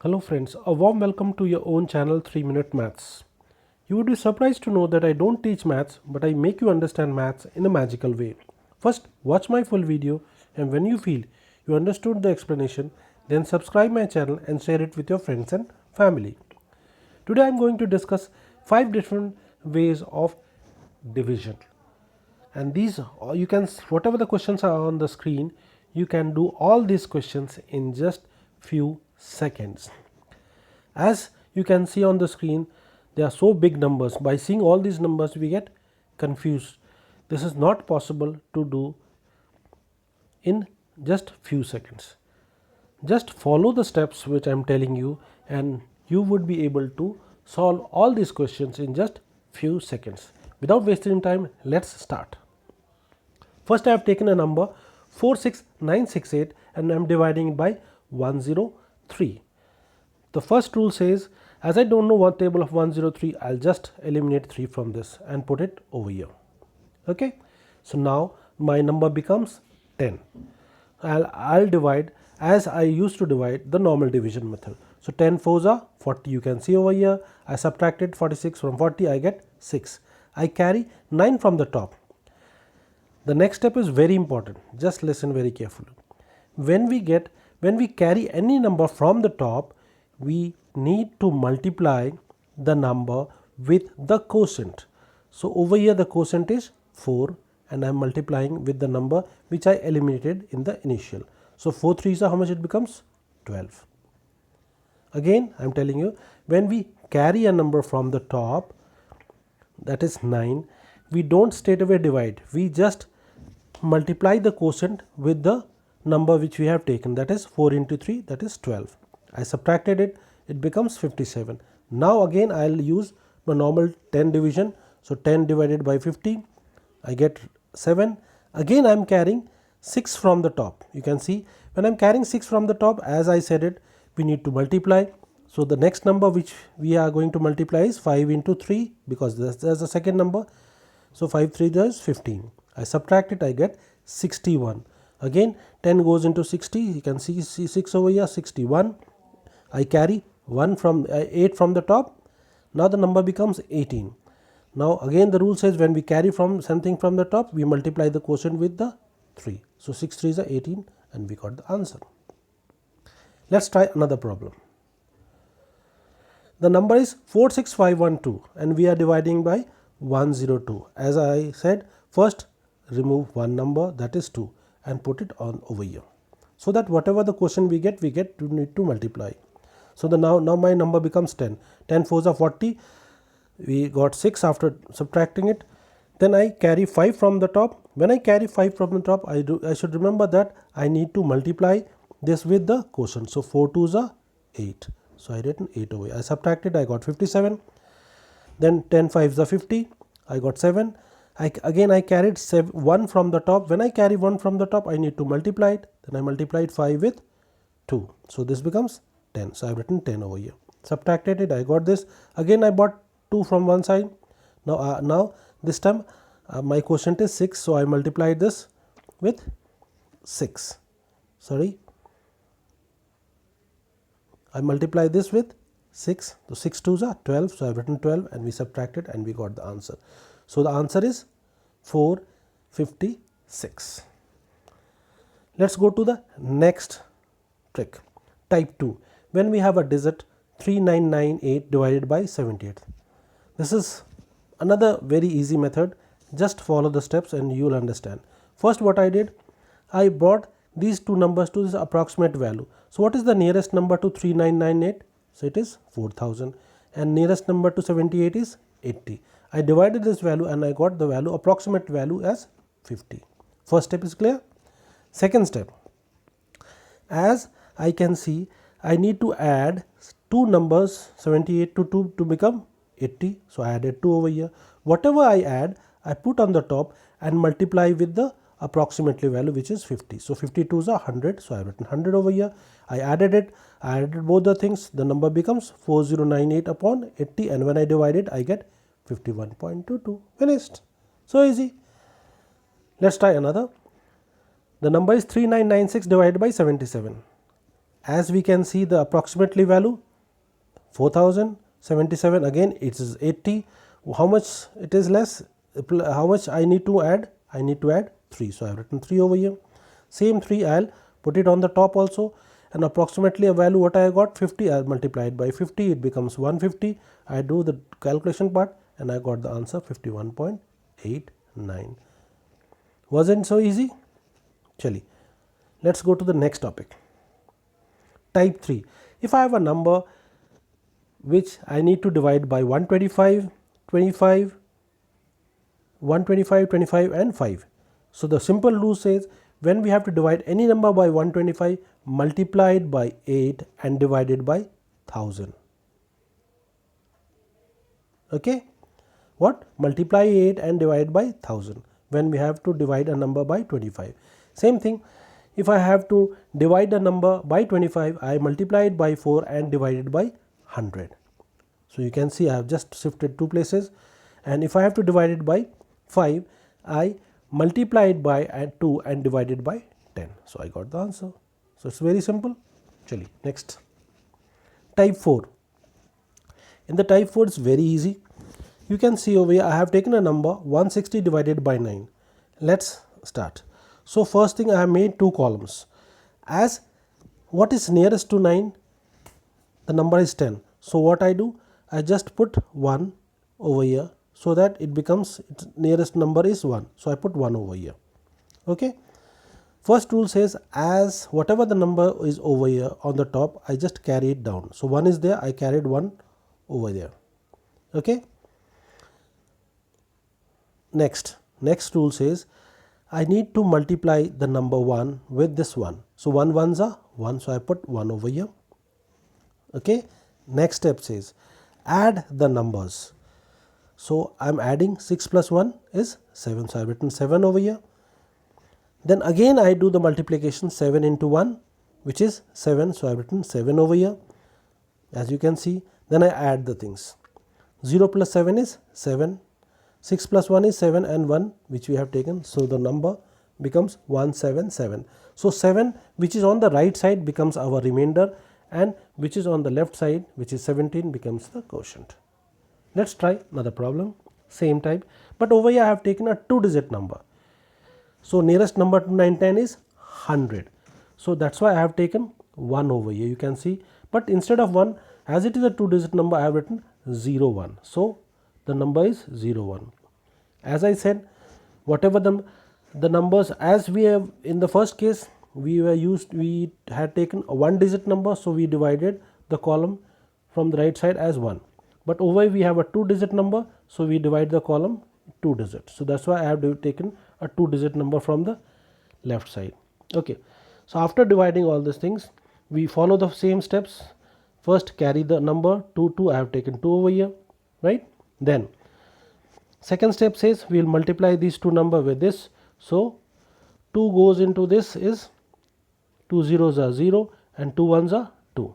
Hello friends, a warm welcome to your own channel 3 Minute Maths. You would be surprised to know that I don't teach maths, but I make you understand maths in a magical way. First, watch my full video, and when you feel you understood the explanation, then subscribe my channel and share it with your friends and family. Today I am going to discuss 5 different ways of division. And these you can, whatever the questions are on the screen, you can do all these questions in just few seconds. As you can see on the screen, they are so big numbers. By seeing all these numbers we get confused. This is not possible to do in just few seconds. Just follow the steps which I am telling you and you would be able to solve all these questions in just few seconds. Without wasting time, let's start. First I have taken a number 46968 and I am dividing it by 103. The first rule says, as I don't know what table of 103, I'll just eliminate 3 from this and put it over here. Okay, so now my number becomes 10. I'll divide as I used to divide the normal division method. So 10 fours are 40, you can see over here. I subtracted 46 from 40, I get 6. I carry 9 from the top. The next step is very important, just listen very carefully. When we carry any number from the top, we need to multiply the number with the quotient. So over here the quotient is 4 and I am multiplying with the number which I eliminated in the initial. So 4 3s are how much it becomes? 12. Again I am telling you, when we carry a number from the top, that is 9, we don't straight away divide, we just multiply the quotient with the number which we have taken, that is 4 into 3, that is 12. I subtracted it, it becomes 57. Now again I will use my normal 10 division. So 10 divided by 50, I get 7. Again I am carrying 6 from the top. You can see when I am carrying 6 from the top, as I said it, we need to multiply. So the next number which we are going to multiply is 5 into 3 because that's the second number. So 5 3 is 15. I subtract it, I get 61. Again 10 goes into 60, you can see 6 over here, 61. I carry 8 from the top. Now the number becomes 18. Now again the rule says when we carry from something from the top, we multiply the quotient with the 3. So 6 3 is 18 and we got the answer. Let's try another problem. The number is 46512 and we are dividing by 102. As I said, first remove one number, that is 2, and put it on over here, so that whatever the quotient we get to need to multiply. So now my number becomes 10. 10 fours are 40. We got 6 after subtracting it. Then I carry 5 from the top. When I carry 5 from the top, I should remember that I need to multiply this with the quotient. So 4 2s are 8. So I written 8 over here. I subtracted, I got 57. Then 10 5s are 50. I got 7. Again I carried 1 from the top. When I carry 1 from the top, I need to multiply it. Then I multiplied 5 with 2. So this becomes 10. So I have written 10 over here. Subtracted it, I got this. Again I bought 2 from one side. Now this time my quotient is 6. So I multiplied this with 6. Sorry. I multiply this with 6. So 6 2s are 12. So I have written 12 and we subtracted and we got the answer. So the answer is 456. Let's go to the next trick. Type 2. When we have a digit 3998 divided by 78. This is another very easy method. Just follow the steps and you will understand. First what I did, I brought these two numbers to this approximate value. So what is the nearest number to 3998? So it is 4000 and nearest number to 78 is 80. I divided this value and I got the value, approximate value, as 50. First step is clear. Second step, as I can see, I need to add two numbers 78 to 2 to become 80. So I added 2 over here. Whatever I add, I put on the top and multiply with the approximately value, which is 50. So 52 is 100. So I have written 100 over here. I added it. I added both the things. The number becomes 4098 upon 80. And when I divide it, I get 51.22. Finished. So easy. Let's try another. The number is 3996 divided by 77. As we can see, the approximately value 4077, again it is 80. How much it is less? How much I need to add? I need to add 3. So I have written 3 over here. Same 3 I will put it on the top also, and approximately a value what I got 50, I multiplied by 50, it becomes 150. I do the calculation part and I got the answer 51.89. Wasn't so easy? Chali, let's go to the next topic. Type 3. If I have a number which I need to divide by 125, 25, 125, 25 and 5. So the simple rule says when we have to divide any number by 125, multiply it by 8 and divide it by 1000. Okay? What? Multiply 8 and divide by 1000 when we have to divide a number by 25. Same thing, if I have to divide a number by 25, I multiply it by 4 and divide it by 100. So you can see I have just shifted 2 places, and if I have to divide it by 5, I multiply it by 2 and divide it by 10. So I got the answer. So it's very simple. Chali, next. Type 4. In the type 4 it's very easy. You can see over here I have taken a number 160 divided by 9. Let's start. So first thing, I have made 2 columns. As what is nearest to 9? The number is 10. So what I do? I just put 1 over here so that it becomes, its nearest number is 1. So I put 1 over here. Okay. First rule says as whatever the number is over here on the top, I just carry it down. So 1 is there, I carried 1 over there. Okay. Next rule says I need to multiply the number 1 with this 1. So 1 ones are 1, so I put 1 over here. Okay. Next step says add the numbers. So I am adding 6 plus 1 is 7. So I have written 7 over here. Then again I do the multiplication, 7 into 1 which is 7. So I have written 7 over here, as you can see. Then I add the things. 0 plus 7 is 7. 6 plus 1 is 7 and 1 which we have taken. So the number becomes 177. So 7 which is on the right side becomes our remainder, and which is on the left side, which is 17, becomes the quotient. Let's try another problem, same type, but over here I have taken a 2-digit number. So nearest number to 910 is 100. So that's why I have taken 1 over here, you can see. But instead of 1, as it is a 2-digit number, I have written 01. So the number is 01. As I said, whatever the numbers, as we have in the first case, we had taken a 1-digit number, so we divided the column from the right side as 1. But over here we have a 2-digit number, so we divide the column 2 digits. So that's why I have taken a 2-digit number from the left side. Okay. So after dividing all these things, we follow the same steps. First carry the number 2, I have taken 2 over here, right? Then second step says we will multiply these 2 numbers with this. So 2 goes into this is 2 zeros are 0 and 2 ones are 2.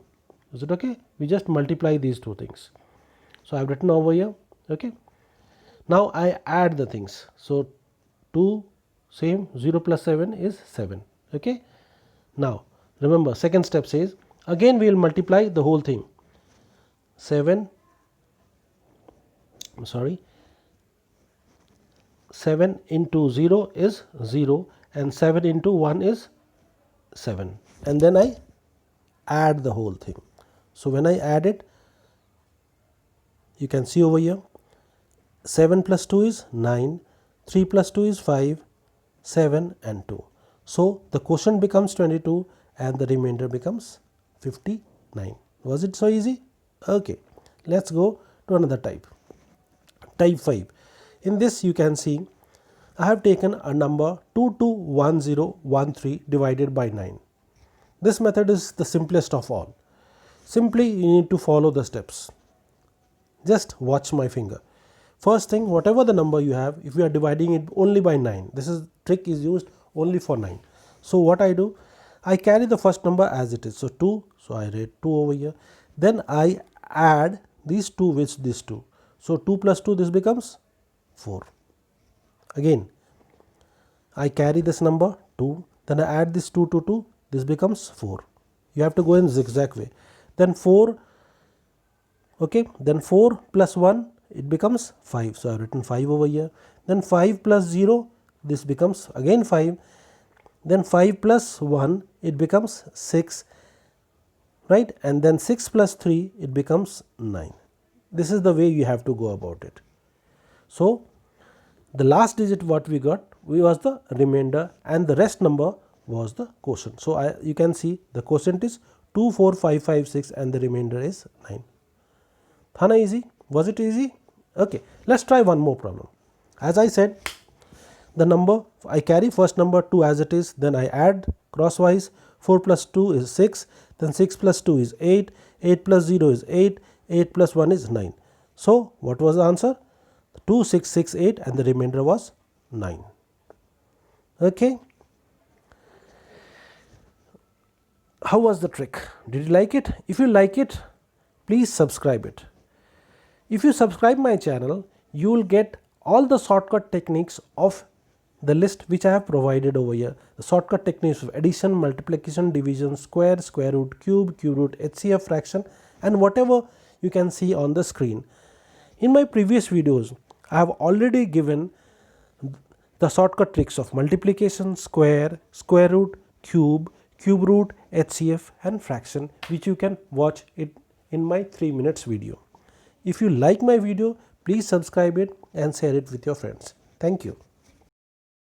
Is it okay? We just multiply these 2 things. So I have written over here. Okay. Now I add the things. So 2 same, 0 plus 7 is 7. Okay. Now remember, second step says again we will multiply the whole thing. 7 into 0 is 0 and 7 into 1 is 7, and then I add the whole thing. So when I add it, you can see over here 7 plus 2 is 9, 3 plus 2 is 5, 7 and 2. So the quotient becomes 22 and the remainder becomes 59. Was it so easy? Okay. Let's go to another type. Type 5. In this you can see I have taken a number 221013 divided by 9. This method is the simplest of all. Simply you need to follow the steps. Just watch my finger. First thing, whatever the number you have, if you are dividing it only by 9, this trick is used only for 9. So what I do, I carry the first number as it is. So 2, so I write 2 over here. Then I add these 2 with these 2. So 2 plus 2, this becomes 4. Again, I carry this number 2, then I add this 2 to 2, this becomes 4. you have to go in zigzag way. Then 4, okay, then 4 plus 1, it becomes 5. So I have written 5 over here. Then 5 plus 0, this becomes again 5. Then 5 plus 1, it becomes 6, right? And then 6 plus 3, it becomes 9. This is the way you have to go about it. So the last digit what we got was the remainder, and the rest number was the quotient. So you can see the quotient is 2, 4, 5, 5, 6 and the remainder is 9. Tha na easy? Was it easy? Okay, let's try one more problem. As I said, the number, I carry first number 2 as it is, then I add crosswise. 4 plus 2 is 6, then 6 plus 2 is 8, 8 plus 0 is 8, 8 plus 1 is 9. So what was the answer? 2, 6, 6, 8 and the remainder was 9. Okay. How was the trick? Did you like it? If you like it, please subscribe it. If you subscribe my channel, you will get all the shortcut techniques of the list which I have provided over here. The shortcut techniques of addition, multiplication, division, square, square root, cube, cube root, HCF, fraction, and whatever you can see on the screen. In my previous videos, I have already given the shortcut tricks of multiplication, square, square root, cube, cube root, HCF and fraction, which you can watch it in my 3 minutes video. If you like my video, please subscribe it and share it with your friends. Thank you.